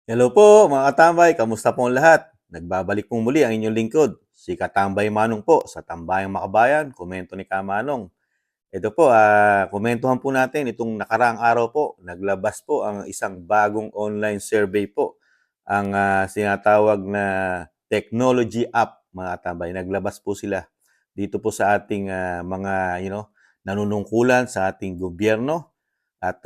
Hello po mga katambay, kamusta po ang lahat? Nagbabalik po muli ang inyong lingkod, si Katambay Manong po sa Tambayang Makabayan, komento ni Kamanong. Ito po, komentuhan po natin itong nakaraang araw po, naglabas po ang isang bagong online survey po, ang sinatawag na technology app mga katambay. Naglabas po sila dito po sa ating mga nanunungkulan sa ating gobyerno at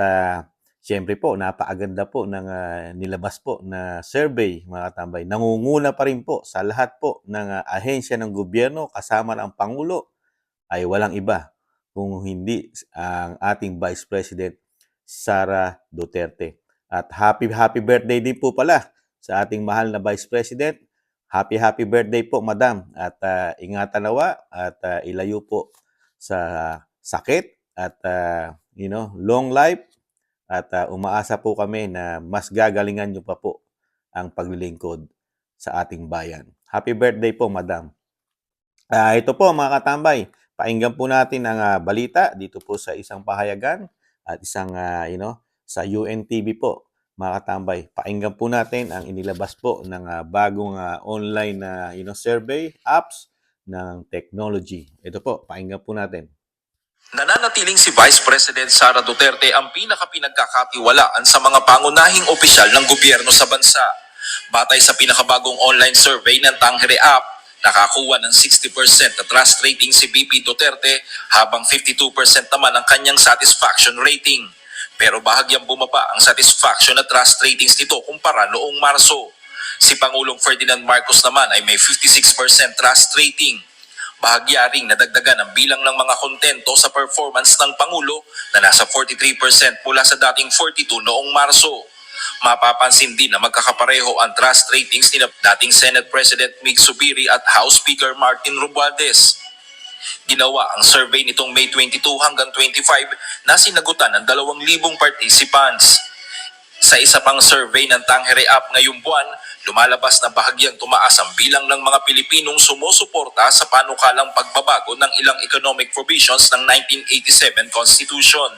siyempre po, napakaganda po ng nilabas po na survey, mga katambay. Nangunguna pa rin po sa lahat po ng ahensya ng gobyerno kasama ng Pangulo ay walang iba kung hindi ang ating Vice President Sara Duterte. At happy birthday din po pala sa ating mahal na Vice President. Happy birthday po, Madam. At ingatan nawa at ilayo po sa sakit at long life at umaasa po kami na mas gagalingan nyo pa po ang paglilingkod sa ating bayan. Happy birthday po, Madam. Ito po mga katambay, pakinggan po natin ang balita dito po sa isang pahayagan at isang sa UNTV po. Mga katambay, pakinggan po natin ang inilabas po ng bagong online na survey apps ng technology. Ito po, pakinggan po natin. Nananatiling si Vice President Sara Duterte ang pinakapinagkakatiwalaan sa mga pangunahing opisyal ng gobyerno sa bansa. Batay sa pinakabagong online survey ng Tangere App, nakakuha ng 60% na trust rating si VP Duterte habang 52% naman ang kanyang satisfaction rating. Pero bahagyang bumaba ang satisfaction at trust ratings nito kumpara noong Marso. Si Pangulong Ferdinand Marcos naman ay may 56% trust rating. Bahagya ring nadagdagan ang bilang ng mga kontento sa performance ng Pangulo na nasa 43% mula sa dating 42 noong Marso. Mapapansin din na magkakapareho ang trust ratings ni dating Senate President Mig Zubiri at House Speaker Martin Romualdez. Ginawa ang survey nitong May 22 hanggang 25 na sinagutan ng 2,000 participants. Sa isa pang survey ng Tangere App ngayong buwan, lumalabas na bahagyang tumaas ang bilang ng mga Pilipinong sumusuporta sa panukalang pagbabago ng ilang economic provisions ng 1987 Constitution.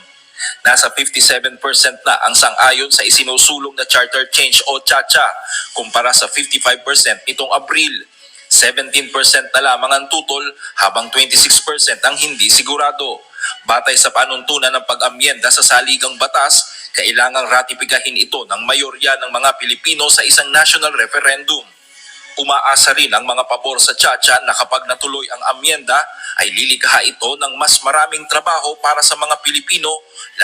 Nasa 57% na ang sang-ayon sa isinusulong na Charter Change o CHACHA kumpara sa 55% nitong Abril. 17% na lamang ang tutol habang 26% ang hindi sigurado. Batay sa panuntunan ng pag-amyenda sa saligang batas, kailangang ratipikahin ito ng mayorya ng mga Pilipino sa isang national referendum. Umaasa rin ang mga pabor sa CHACHA na kapag natuloy ang amyenda, ay lilikha ito ng mas maraming trabaho para sa mga Pilipino,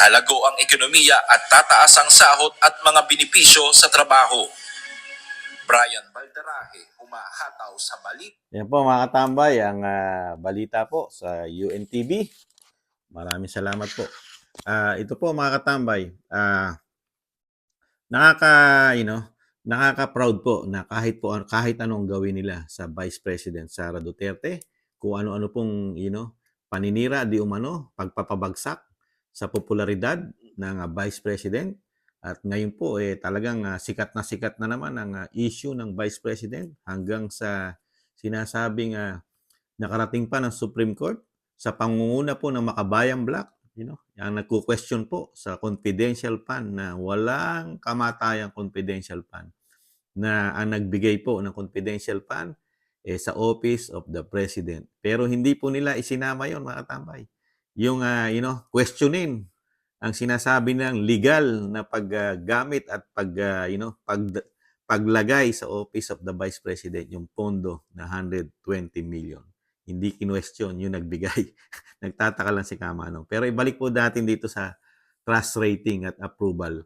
lalago ang ekonomiya at tataas ang sahod at mga benepisyo sa trabaho. Brian Balderaje, humahataw sa balik. Yan po mga katambay, ang balita po sa UNTV. Maraming salamat po. Ito po mga katambay, nakaka-proud po na kahit anong gawin nila sa Vice President Sara Duterte, kung ano-ano pong paninira di umano, pagpapabagsak sa popularidad ng Vice President. At ngayon po talagang sikat na naman ang issue ng Vice President hanggang sa sinasabing nakarating pa ng Supreme Court sa pangunguna po ng Makabayan Black, ang nagko-question po sa confidential fund na walang kamatayang confidential fund na ang nagbigay po ng confidential fund sa Office of the President. Pero hindi po nila isinama yon mga katambay. Yung questionin ang sinasabi ng legal na paggamit at paglagay sa Office of the Vice President yung pondo na 120 million. Hindi kinwestiyon yung nagbigay. Nagtataka lang si Kamanong. Pero ibalik po natin dito sa trust rating at approval.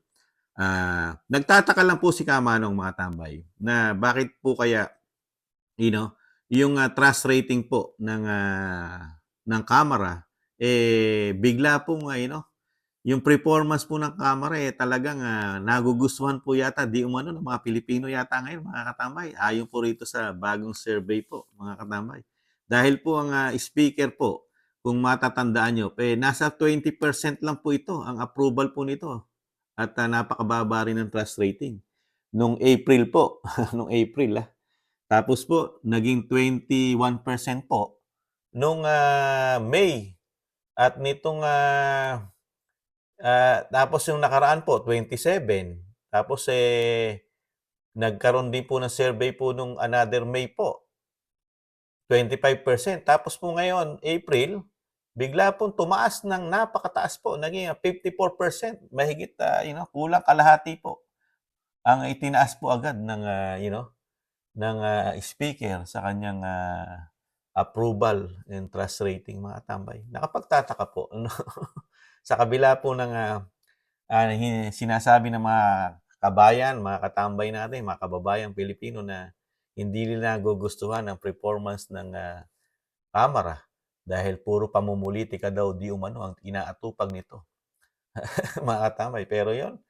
Nagtataka lang po si Kamanong mga tambay na bakit po kaya yung trust rating po ng Kamara bigla pong yung performance po ng Kamara talagang nagugustuhan po yata di umano ng mga Pilipino yata ngayon mga katambay. Ayon po rito sa bagong survey po mga katambay. Dahil po ang speaker po, kung matatandaan nyo, nasa 20% lang po ito ang approval po nito. At napakababa rin ng trust rating. Nung April po, nung April Tapos po, naging 21% po nung May. At nitong tapos yung nakaraan po, 27. Tapos Nagkaroon din po ng survey po nung another May po, 25%. Tapos po ngayon, April, bigla pong tumaas ng napakataas po, naging 54%. Mahigit, kulang kalahati po ang itinaas po agad ng, ng speaker sa kanyang approval and trust rating, mga tambay. Nakapagtataka po, ano? Sa kabila po ng sinasabi ng mga kabayan, mga katambay natin, mga kababayang Pilipino na hindi nila nagugustuhan ang performance ng Kamara dahil puro pamumulitika daw di umano ang inaatupag nito, mga katambay. Pero yon,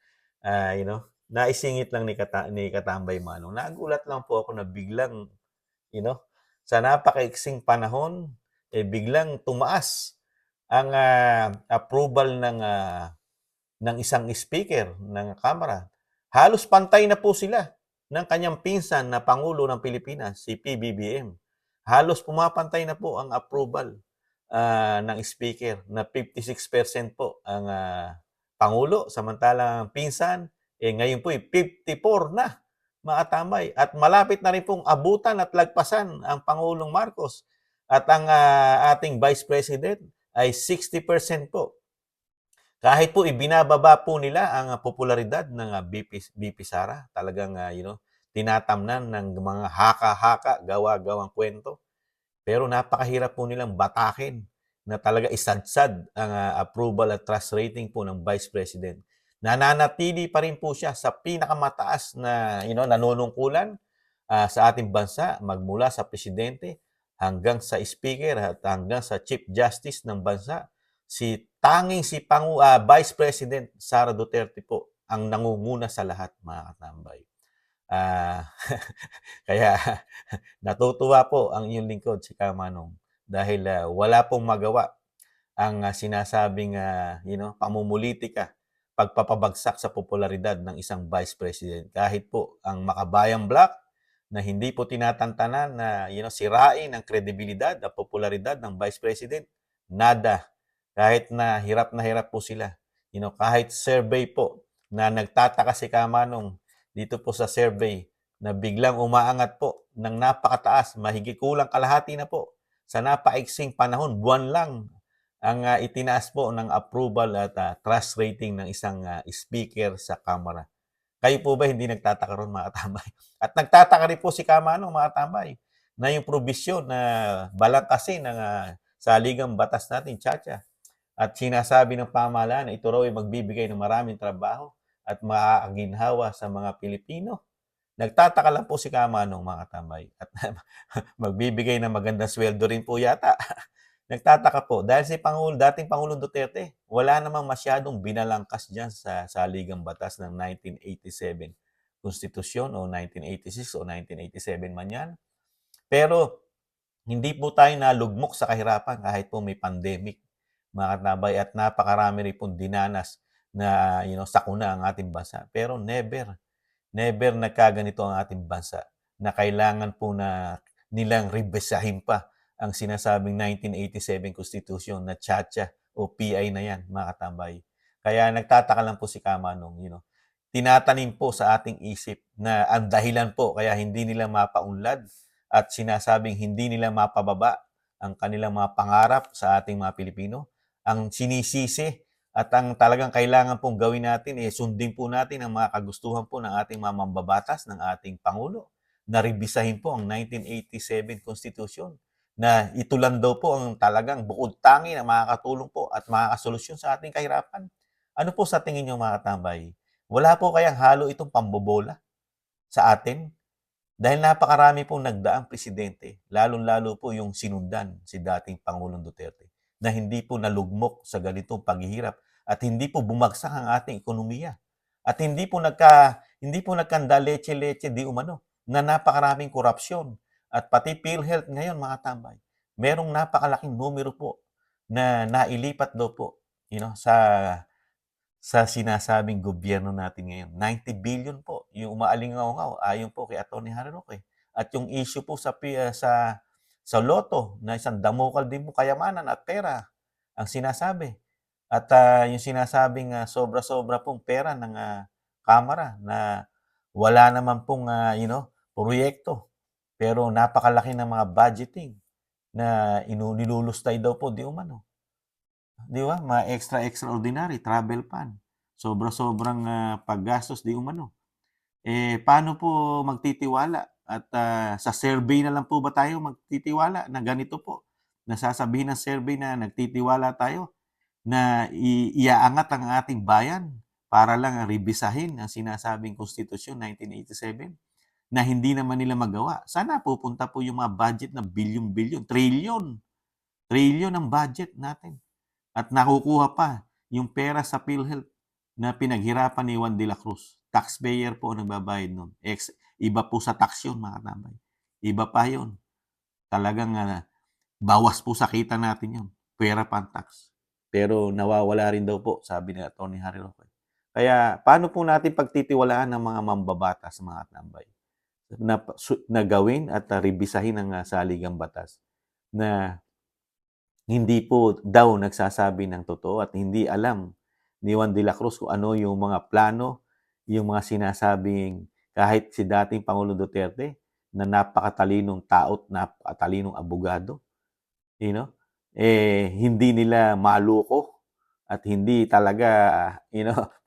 naisingit lang ni Katambay Manong. Nagulat lang po ako na biglang, sa napakaiksing panahon, biglang tumaas ang approval ng isang speaker ng Kamara. Halos pantay na po sila ng kanyang pinsan na Pangulo ng Pilipinas, si PBBM. Halos pumapantay na po ang approval ng speaker na 56% po ang Pangulo, samantalang pinsan, ngayon po 54 na, mga tambay. At malapit na rin pong abutan at lagpasan ang Pangulong Marcos. At ang ating Vice President ay 60% po. Kahit po ibinababa po nila ang popularidad ng BP Sara, talagang tinatamnan ng mga haka-haka, gawa-gawang kwento. Pero napakahirap po nilang batakin na talaga isadsad ang approval at trust rating po ng Vice President. Nananatili pa rin po siya sa pinakamataas na nanunungkulan sa ating bansa, magmula sa presidente hanggang sa speaker at hanggang sa Chief Justice ng bansa. Si Vice President Sara Duterte po ang nangunguna sa lahat, mga katambay. Kaya natutuwa po ang inyong lingkod, si Kamanong, dahil wala pong magawa ang sinasabing pamumulitika, pagpapabagsak sa popularidad ng isang Vice President. Kahit po ang Makabayang Black na hindi po tinatantanan na sirain ang kredibilidad at popularidad ng Vice President, nada. Kahit na hirap po sila. Kahit survey po na nagtataka si Kamanong dito po sa survey na biglang umaangat po ng napakataas, mahigit kulang kalahati na po sa napaiksing panahon, buwan lang ang itinaas po ng approval at trust rating ng isang speaker sa Kamara. Kayo po ba hindi nagtataka ron, mga tambay? At nagtataka rin po si Kamanong, mga tambay, na yung probisyon na balangkasin ng saligang batas natin, Chacha, at sinasabi ng pamahalaan na ito raw ay magbibigay ng maraming trabaho at makakaginhawa sa mga Pilipino. Nagtataka lang po si Kamanong, mga tambay, at magbibigay ng magandang sweldo rin po yata. Nagtataka po dahil si dating Pangulong Duterte, wala namang masyadong binalangkas diyan sa saligang batas ng 1987 konstitusyon o 1986 o 1987 man yan. Pero hindi po tayo nalugmok sa kahirapan kahit po may pandemic, mga katabay, at napakarami rin pong dinanas na sakuna ang ating bansa. Pero never nagkaganito ang ating bansa na kailangan po na nilang revisahin pa ang sinasabing 1987 Constitution na Chacha o PI na yan, mga katambay. Kaya nagtataka lang po si Kamanong, tinatanim po sa ating isip na ang dahilan po kaya hindi nila mapaunlad at sinasabing hindi nila mapababa ang kanilang mga pangarap sa ating mga Pilipino, ang sinisisi at ang talagang kailangan pong gawin natin, sundin po natin ang mga kagustuhan po ng ating mga mambabatas, ng ating Pangulo, na rebisahin po ang 1987 Constitution, na ito lang daw po ang talagang bukod tangi na makakatulong po at makakasolusyon sa ating kahirapan. Ano po sa tingin niyo, mga katambay? Wala po kayang halo itong pambobola sa atin? Dahil napakarami pong nagdaang presidente, lalong-lalo po yung sinundan si dating Pangulong Duterte, na hindi po nalugmok sa ganitong paghihirap at hindi po bumagsak ang ating ekonomiya. At hindi po nagkanda leche-leche di umano na napakaraming korupsyon. At pati PhilHealth ngayon, mga tambay, merong napakalaking numero po na nailipat daw po sa sinasabing gobyerno natin ngayon. 90 billion po yung umaalingaw-ngaw ayon po kay Atty. Harry Roque. At yung issue po sa Lotto na isang damukal din po kayamanan at pera ang sinasabi. At yung sinasabing sobra-sobra pong pera ng Kamara na wala naman pong, proyekto. Pero napakalaki ng mga budgeting na nilulustay daw po di umano. Di ba? Mga extraordinary travel fund. Sobra-sobrang paggastos di umano. Paano po magtitiwala at sa survey na lang po ba tayo magtitiwala na ganito po? Nasasabihin ng survey na nagtitiwala tayo na iaangat ang ating bayan para lang rebisahin ang sinasabing Konstitusyon 1987 na hindi naman nila magawa. Sana pupunta po yung mga budget na bilyon-bilyon, trilyon ang budget natin. At nakukuha pa yung pera sa PhilHealth na pinaghirapan ni Juan de la Cruz. Taxpayer po ang nagbabayad nun. Iba po sa tax yun, mga katambay. Iba pa yun. Talagang bawas po sa kita natin yun. Pera pa ang tax. Pero nawawala rin daw po, sabi ni Atty. Harry Roque. Kaya paano po natin pagtitiwalaan ng mga mambabatas, mga katambay, na gawin at rebisahin ang saligang batas na hindi po daw nagsasabi ng totoo at hindi alam ni Juan de la Cruz kung ano yung mga plano, yung mga sinasabing kahit si dating Pangulong Duterte na napakatalinong tao at napakatalinong abogado, hindi nila maluko at hindi talaga,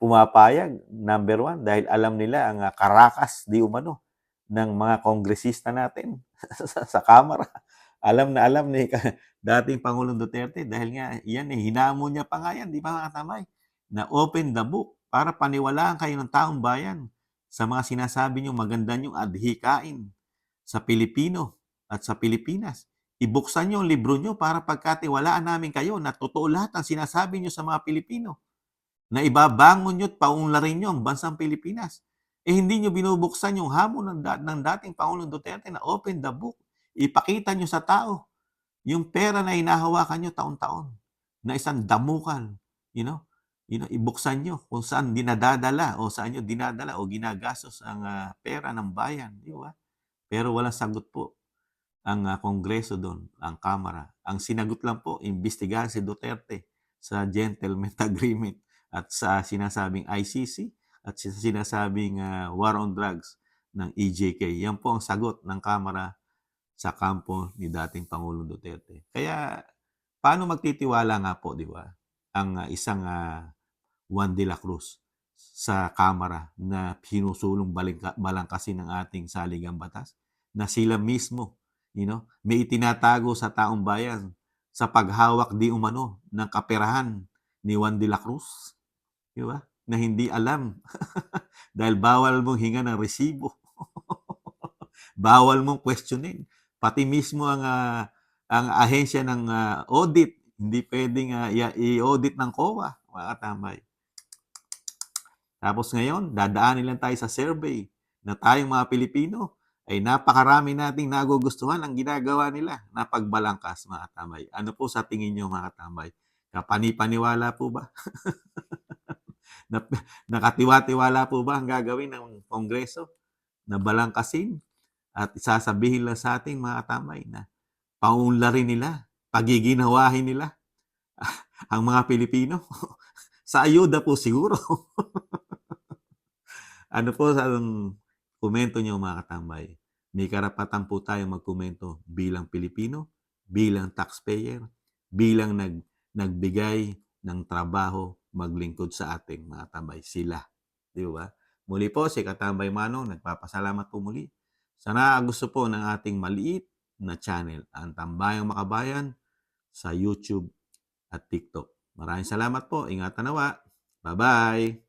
pumapayag, number one, dahil alam nila ang karakas di umano ng mga kongresista natin sa Kamara. Alam na alam ni dating Pangulong Duterte dahil nga yan hinamon niya pa nga yan, di ba mga katamay? Na open the book para paniwalaan kayo ng taong bayan sa mga sinasabi niyo maganda niyong adhikain sa Pilipino at sa Pilipinas. Ibuksan niyo ang libro niyo para pagkatiwalaan namin kayo na totoo lahat ang sinasabi niyo sa mga Pilipino. Na ibabangon niyo at paunlarin niyo ang bansang Pilipinas. Hindi niyo binubuksan yung hamon ng dating Pangulong Duterte na open the book. Ipakita niyo sa tao yung pera na hinahawakan niyo taon-taon na isang damukan, ibuksan niyo kung saan dinadadala o saan niyo dinadala o ginagastos ang pera ng bayan, di ba? Pero walang sagot po ang Kongreso doon, ang Kamara. Ang sinagot lang po, imbestigahan si Duterte sa gentleman agreement at sa sinasabing ICC at sa sinasabing war on drugs ng EJK. Yan po ang sagot ng Kamara sa kampo ni dating Pangulong Duterte. Kaya paano magtitiwala nga po, di ba, ang isang Juan de la Cruz sa Kamara na sinusulong balangkasin ng ating saligang batas na sila mismo, may itinatago sa taong bayan sa paghawak di umano ng kaperahan ni Juan de la Cruz, di ba? Na hindi alam dahil bawal mong hinga ng resibo. Bawal mong questionin. Pati mismo ang ahensya ng audit, hindi pwedeng i-audit ng COA, mga katambay. Tapos ngayon, dadaanin lang tayo sa survey na tayong mga Pilipino ay napakarami nating nagugustuhan ang ginagawa nila na pagbalangkas, mga katambay. Ano po sa tingin nyo, mga katambay? Kapani-paniwala po ba? Nakatiwa-tiwala po ba ang gagawin ng Kongreso na balangkasin? At isasabihin lang sa ating mga katamay na paunlarin nila, pagiginawahin nila ang mga Pilipino. Sa ayuda po siguro. Ano po sa komento niyo, mga katambay? May karapatan po tayo magkomento bilang Pilipino, bilang taxpayer, bilang nagbigay ng trabaho maglingkod sa ating mga katambay. Sila. Di ba? Muli po, si Katambay Manong, nagpapasalamat po muli. Sana gusto po ng ating maliit na channel, ang Tambayang Makabayan, sa YouTube at TikTok. Maraming salamat po. Ingatan nawa. Bye-bye!